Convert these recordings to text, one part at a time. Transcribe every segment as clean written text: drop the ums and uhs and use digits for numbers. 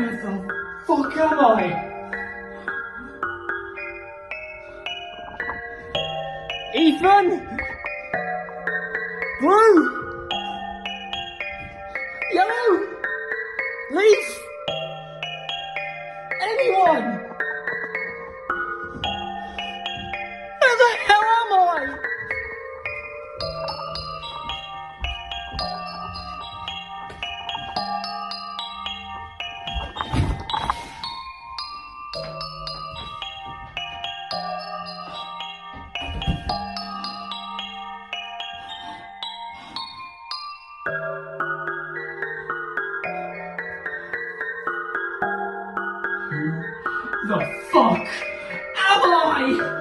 Where the fuck am I? Ethan? Blue? Yellow? Leaf? Anyone? Where the hell am I? Who the fuck am I?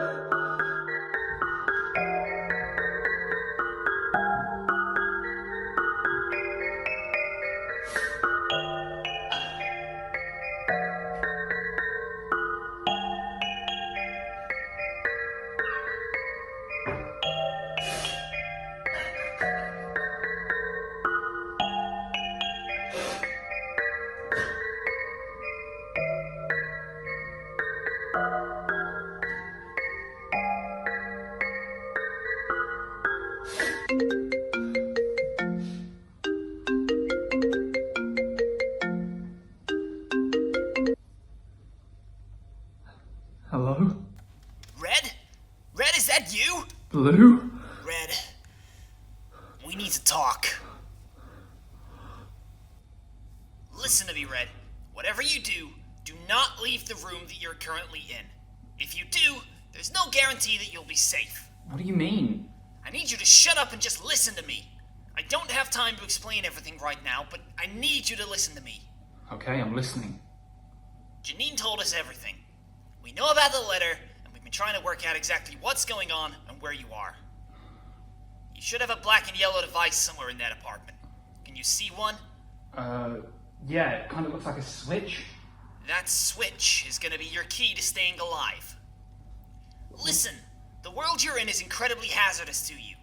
Hello? Red? Red, is that you? Blue? Red, we need to talk. Listen to me, Red. Whatever you do not leave the room that you're currently in. If you do, there's no guarantee that you'll be safe. What do you mean? I need you to shut up and just listen to me. I don't have time to explain everything right now, but I need you to listen to me. Okay, I'm listening. Janine told us everything. We know about the letter, and we've been trying to work out exactly what's going on and where you are. You should have a black and yellow device somewhere in that apartment. Can you see one? Yeah, it kind of looks like a switch. That switch is going to be your key to staying alive. Listen, the world you're in is incredibly hazardous to you.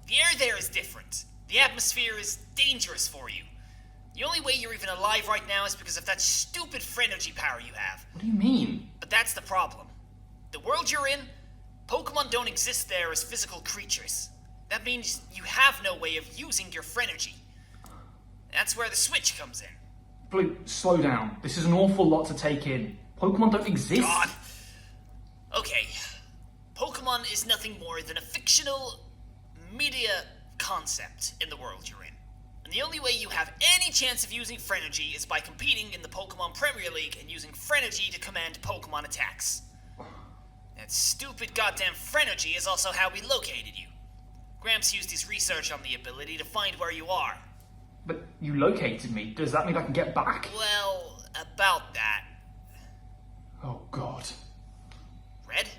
The air there is different. The atmosphere is dangerous for you. The only way you're even alive right now is because of that stupid phrenergy power you have. What do you mean? But that's the problem. The world you're in, Pokemon don't exist there as physical creatures. That means you have no way of using your phrenergy. That's where the switch comes in. Blue, slow down. This is an awful lot to take in. Pokemon don't exist. God. Okay. Pokemon is nothing more than a fictional media concept in the world you're in. And the only way you have any chance of using phrenergy is by competing in the Pokemon Premier League and using phrenergy to command Pokemon attacks. That stupid goddamn phrenergy is also how we located you. Gramps used his research on the ability to find where you are. But you located me. Does that mean I can get back? Well, about that. Oh, God. Red?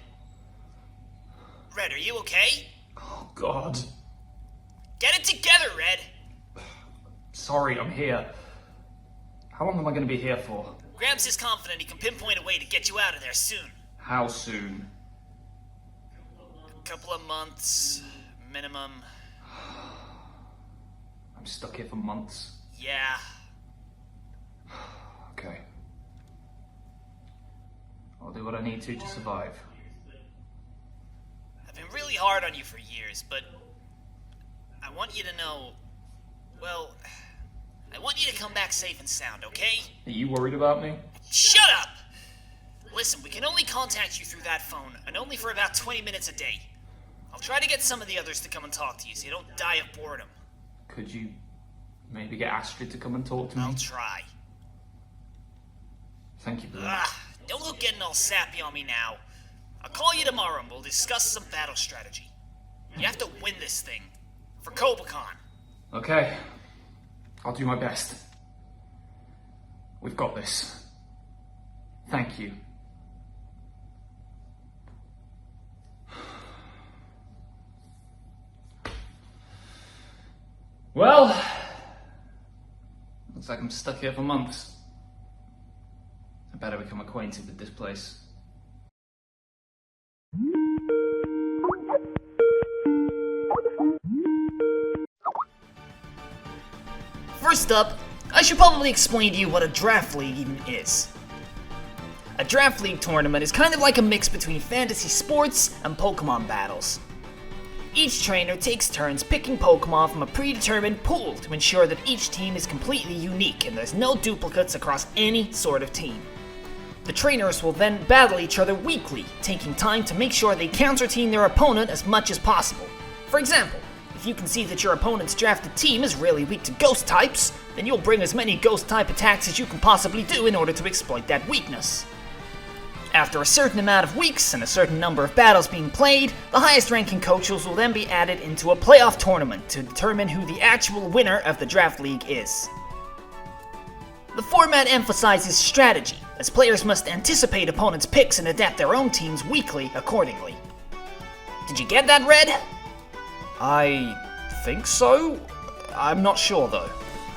Red, are you okay? Oh, God. Get it together, Red! Sorry, I'm here. How long am I going to be here for? Gramps is confident he can pinpoint a way to get you out of there soon. How soon? A couple of months, minimum. I'm stuck here for months. Yeah. Okay. I'll do what I need to survive. I've been really hard on you for years, but I want you to know, well, I want you to come back safe and sound, okay? Are you worried about me? Shut up! Listen, we can only contact you through that phone, and only for about 20 minutes a day. I'll try to get some of the others to come and talk to you so you don't die of boredom. Could you maybe get Astrid to come and talk to me? I'll try. Thank you, Blue. Don't go getting all sappy on me now. I'll call you tomorrow and we'll discuss some battle strategy. You have to win this thing. For Kobacon. Okay. I'll do my best. We've got this. Thank you. Well, looks like I'm stuck here for months. I better become acquainted with this place. First up, I should probably explain to you what a draft league even is. A draft league tournament is kind of like a mix between fantasy sports and Pokemon battles. Each trainer takes turns picking Pokemon from a predetermined pool to ensure that each team is completely unique and there's no duplicates across any sort of team. The trainers will then battle each other weekly, taking time to make sure they counter-team their opponent as much as possible. For example, if you can see that your opponent's drafted team is really weak to ghost types, then you'll bring as many ghost type attacks as you can possibly do in order to exploit that weakness. After a certain amount of weeks and a certain number of battles being played, the highest ranking coaches will then be added into a playoff tournament to determine who the actual winner of the draft league is. The format emphasizes strategy, as players must anticipate opponents' picks and adapt their own teams weekly accordingly. Did you get that, Red? I think so? I'm not sure though.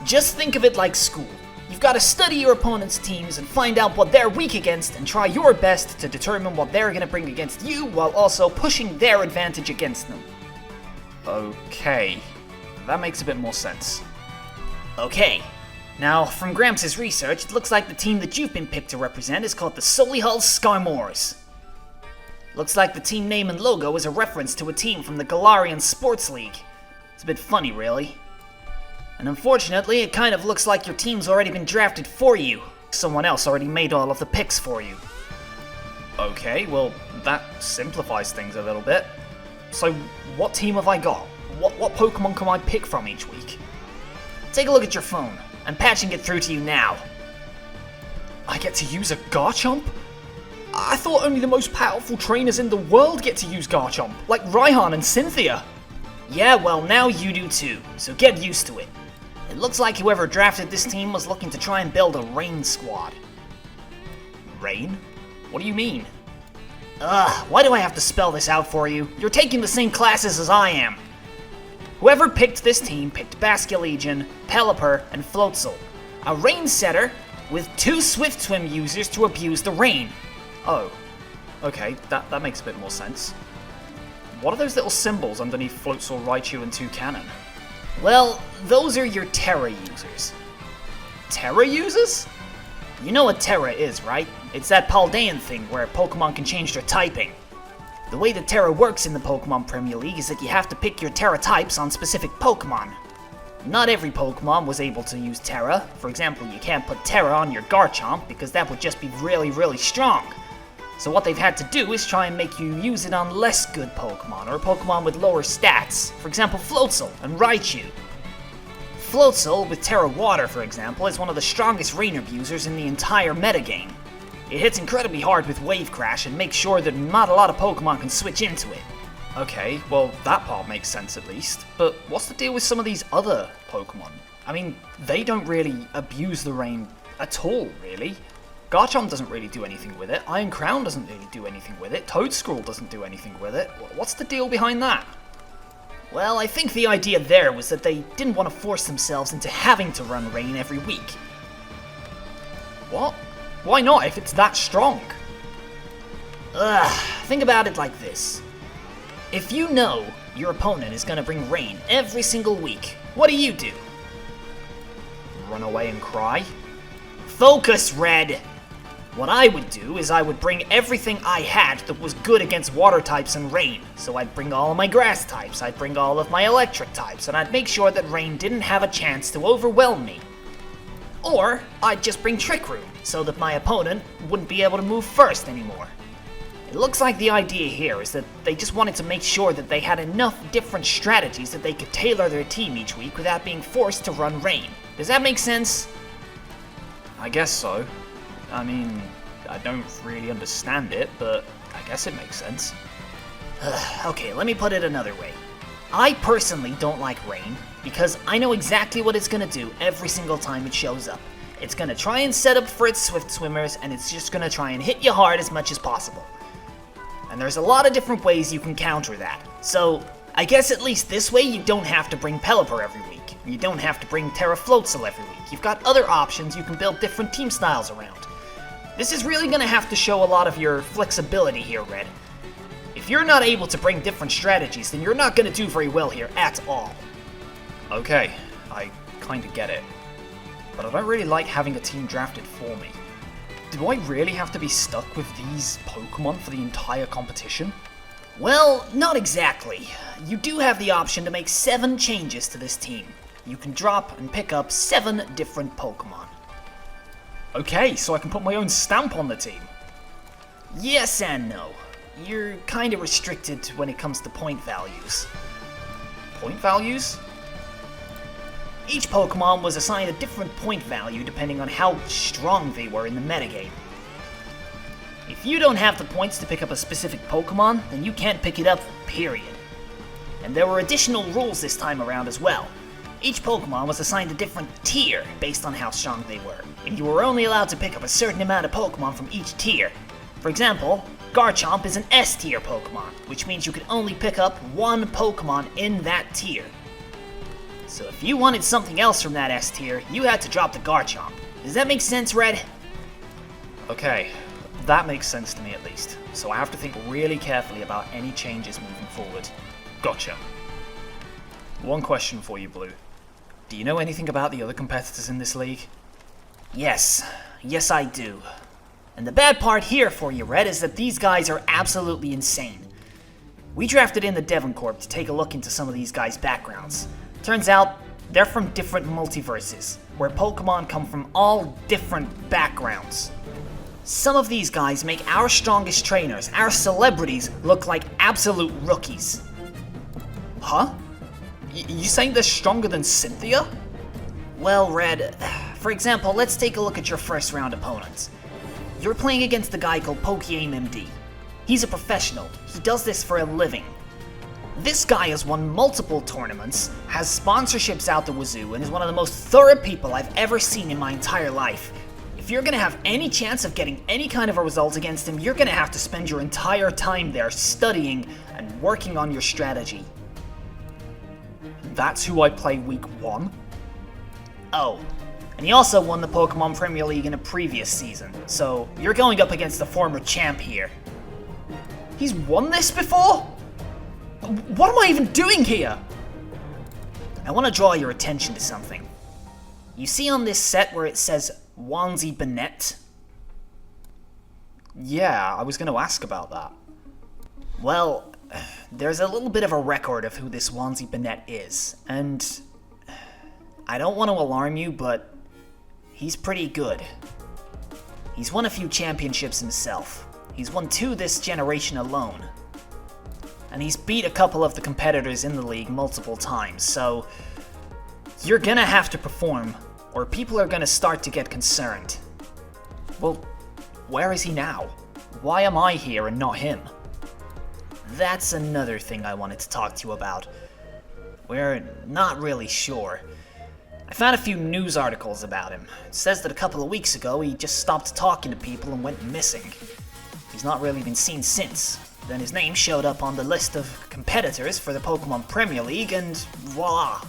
Just think of it like school. You've got to study your opponent's teams and find out what they're weak against and try your best to determine what they're going to bring against you while also pushing their advantage against them. Okay, that makes a bit more sense. Okay, now from Gramps' research, it looks like the team that you've been picked to represent is called the Solihull Skarmours. Looks like the team name and logo is a reference to a team from the Galarian Sports League. It's a bit funny, really. And unfortunately, it kind of looks like your team's already been drafted for you. Someone else already made all of the picks for you. Okay, well, that simplifies things a little bit. So, what team have I got? What Pokemon can I pick from each week? Take a look at your phone. I'm patching it through to you now. I get to use a Garchomp? I thought only the most powerful trainers in the world get to use Garchomp, like Raihan and Cynthia. Yeah, well, now you do too, so get used to it. It looks like whoever drafted this team was looking to try and build a Rain squad. Rain? What do you mean? Why do I have to spell this out for you? You're taking the same classes as I am. Whoever picked this team picked Basculegion, Pelipper, and Floatzel. A Rain setter with 2 Swift Swim users to abuse the Rain. Oh, okay, that makes a bit more sense. What are those little symbols underneath Floatzel, Raichu, and Toucannon? Well, those are your Terra users. Terra users? You know what Terra is, right? It's that Paldean thing where Pokemon can change their typing. The way that Terra works in the Pokemon Premier League is that you have to pick your Terra types on specific Pokemon. Not every Pokemon was able to use Terra. For example, you can't put Terra on your Garchomp because that would just be really, really strong. So what they've had to do is try and make you use it on less good Pokemon, or Pokemon with lower stats. For example, Floatzel and Raichu. Floatzel, with Terra Water for example, is one of the strongest Rain abusers in the entire metagame. It hits incredibly hard with Wave Crash and makes sure that not a lot of Pokemon can switch into it. Okay, well that part makes sense at least, but what's the deal with some of these other Pokemon? I mean, they don't really abuse the Rain at all, really. Garchomp doesn't really do anything with it, Iron Crown doesn't really do anything with it, Toedscruel doesn't do anything with it. What's the deal behind that? Well, I think the idea there was that they didn't want to force themselves into having to run Rain every week. What? Why not if it's that strong? Think about it like this. If you know your opponent is going to bring Rain every single week, what do? Run away and cry? Focus, Red! What I would do is I would bring everything I had that was good against water types and Rain. So I'd bring all of my grass types, I'd bring all of my electric types, and I'd make sure that Rain didn't have a chance to overwhelm me. Or I'd just bring Trick Room, so that my opponent wouldn't be able to move first anymore. It looks like the idea here is that they just wanted to make sure that they had enough different strategies that they could tailor their team each week without being forced to run Rain. Does that make sense? I guess so. I mean, I don't really understand it, but I guess it makes sense. Okay, let me put it another way. I personally don't like Rain because I know exactly what it's gonna do every single time it shows up. It's gonna try and set up for its Swift Swimmers, and it's just gonna try and hit you hard as much as possible. And there's a lot of different ways you can counter that. So, I guess at least this way you don't have to bring Pelipper every week. You don't have to bring Terra Floatzel every week. You've got other options you can build different team styles around. This is really gonna have to show a lot of your flexibility here, Red. If you're not able to bring different strategies, then you're not gonna do very well here at all. Okay, I kinda get it. but I don't really like having a team drafted for me. Do I really have to be stuck with these Pokemon for the entire competition? Well, not exactly. You do have the option to make 7 changes to this team. You can drop and pick up 7 different Pokemon. Okay, so I can put my own stamp on the team. Yes and no. You're kinda restricted when it comes to point values. Point values? Each Pokemon was assigned a different point value depending on how strong they were in the metagame. If you don't have the points to pick up a specific Pokemon, then you can't pick it up, period. And there were additional rules this time around as well. Each Pokemon was assigned a different tier based on how strong they were, and you were only allowed to pick up a certain amount of Pokemon from each tier. For example, Garchomp is an S tier Pokemon, which means you could only pick up 1 Pokemon in that tier. So if you wanted something else from that S tier, you had to drop the Garchomp. Does that make sense, Red? Okay, that makes sense to me at least. So I have to think really carefully about any changes moving forward. Gotcha. One question for you, Blue. Do you know anything about the other competitors in this league? Yes I do. And the bad part here for you, Red, is that these guys are absolutely insane. We drafted in the Devon Corp to take a look into some of these guys' backgrounds. Turns out, they're from different multiverses, where Pokemon come from all different backgrounds. Some of these guys make our strongest trainers, our celebrities, look like absolute rookies. Huh? You saying they're stronger than Cynthia? Well, Red, for example, let's take a look at your first round opponents. You're playing against a guy called PokeAim MD. He's a professional. He does this for a living. This guy has won multiple tournaments, has sponsorships out the wazoo, and is one of the most thorough people I've ever seen in my entire life. If you're gonna have any chance of getting any kind of a result against him, you're gonna have to spend your entire time there studying and working on your strategy. That's who I play week 1? Oh, and he also won the Pokemon Premier League in a previous season, so you're going up against the former champ here. He's won this before? What am I even doing here? I want to draw your attention to something. You see on this set where it says OnesieBanette? Yeah, I was going to ask about that. Well, there's a little bit of a record of who this OnesieBanette is, and I don't want to alarm you, but he's pretty good. He's won a few championships himself. He's won 2 this generation alone. And he's beat a couple of the competitors in the league multiple times, so you're gonna have to perform, or people are gonna start to get concerned. Well, where is he now? Why am I here and not him? That's another thing I wanted to talk to you about. We're not really sure. I found a few news articles about him. It says that a couple of weeks ago he just stopped talking to people and went missing. He's not really been seen since. Then his name showed up on the list of competitors for the Pokemon Premier League, and voila,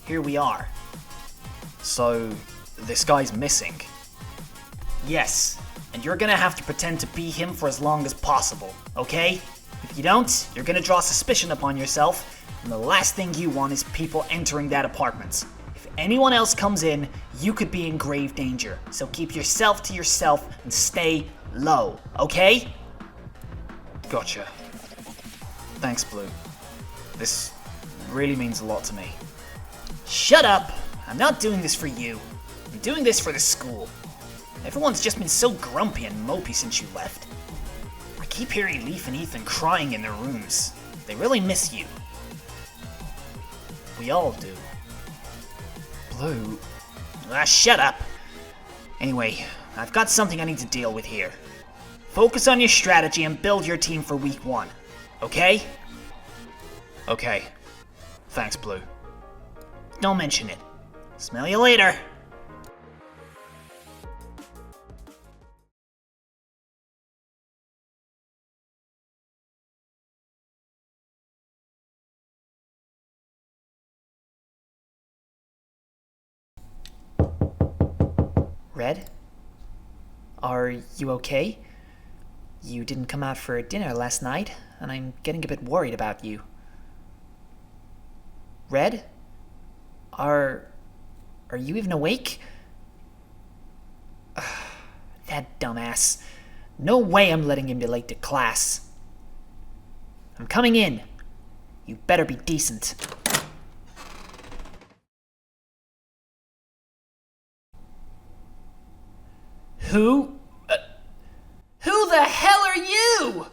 here we are. So, this guy's missing? Yes, and you're gonna have to pretend to be him for as long as possible, okay? If you don't, you're gonna draw suspicion upon yourself, and the last thing you want is people entering that apartment. If anyone else comes in, you could be in grave danger, so keep yourself to yourself and stay low, okay? Gotcha. Thanks, Blue. This really means a lot to me. Shut up! I'm not doing this for you. I'm doing this for the school. Everyone's just been so grumpy and mopey since you left. I keep hearing Leaf and Ethan crying in their rooms. They really miss you. We all do. Blue... Shut up! Anyway, I've got something I need to deal with here. Focus on your strategy and build your team for week 1, okay? Okay. Thanks, Blue. Don't mention it. Smell you later. Red? Are you okay? You didn't come out for dinner last night, and I'm getting a bit worried about you. Red? Are you even awake? That dumbass. No way I'm letting him be late to class. I'm coming in. You better be decent. Who the hell are you?